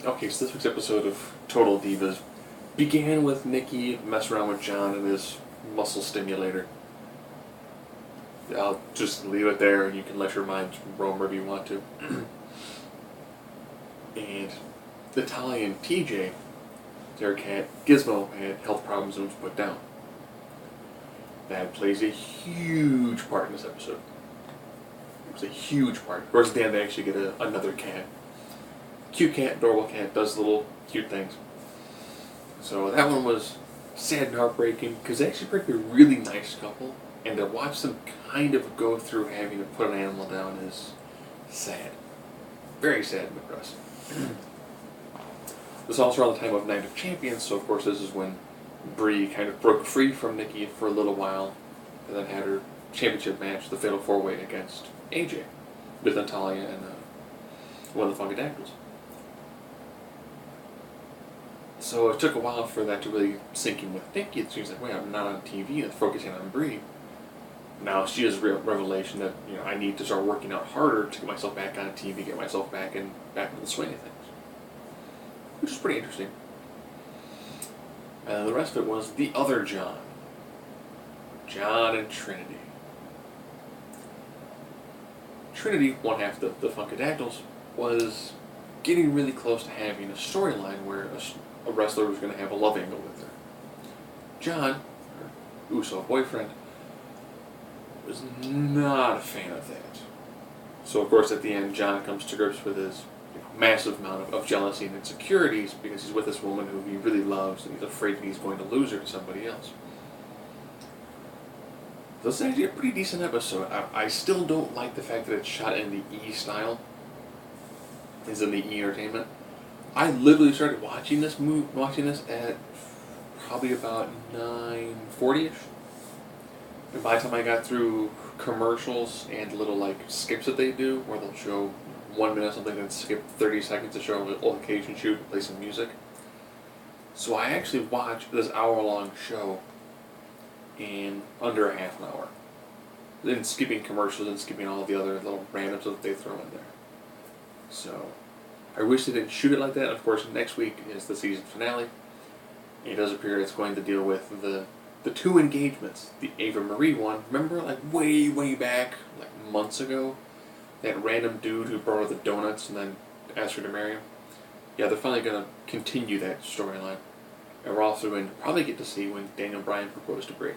Okay, so this week's episode of Total Divas began with Nikki messing around with John and his muscle stimulator. I'll just leave it there and you can let your mind roam wherever you want to. And Natalia and TJ, their cat Gizmo, had health problems and was put down. That plays a huge part in this episode. It was a huge part. Of course, then they actually get another cat. Cute cat, adorable cat, does little cute things. So that one was sad and heartbreaking because they actually break a really nice couple, and to watch them kind of go through having to put an animal down is sad. Very sad and depressing. This is also around the time of Night of Champions, so of course this is when Brie kind of broke free from Nikki for a little while, and then had her championship match, the Fatal 4-Way against AJ, with Natalia and one of the Funkadactyls. So it took a while for that to really sink in with Nikki. She was like, wait, I'm not on TV, it's focusing on Brie. Now she has a real revelation that, I need to start working out harder to get myself back on TV, get myself back into the swing of things. Which is pretty interesting. And the rest of it was the other John. John and Trinity. Trinity, one half of the Funkadactyls, was getting really close to having a storyline where a wrestler was going to have a love angle with her. John, her Uso boyfriend, was not a fan of that. So of course at the end John comes to grips with his massive amount of jealousy and insecurities because he's with this woman who he really loves and he's afraid that he's going to lose her to somebody else. So it's actually a pretty decent episode. I still don't like the fact that it's shot in the E style. It's in the E Entertainment. I literally started watching this at probably about 9:40ish. And by the time I got through commercials and little skips that they do, where they'll show 1 minute of something and skip 30 seconds to show an occasion shoot and play some music. So I actually watched this hour-long show in under a half an hour. Then skipping commercials and skipping all the other little randoms that they throw in there. So I wish they didn't shoot it like that. Of course, next week is the season finale. It does appear it's going to deal with the two engagements. The Ava Marie one. Remember, way back, months ago? That random dude who brought her the donuts and then asked her to marry him? Yeah, they're finally going to continue that storyline. And we're also going to probably get to see when Daniel Bryan proposed to Brie.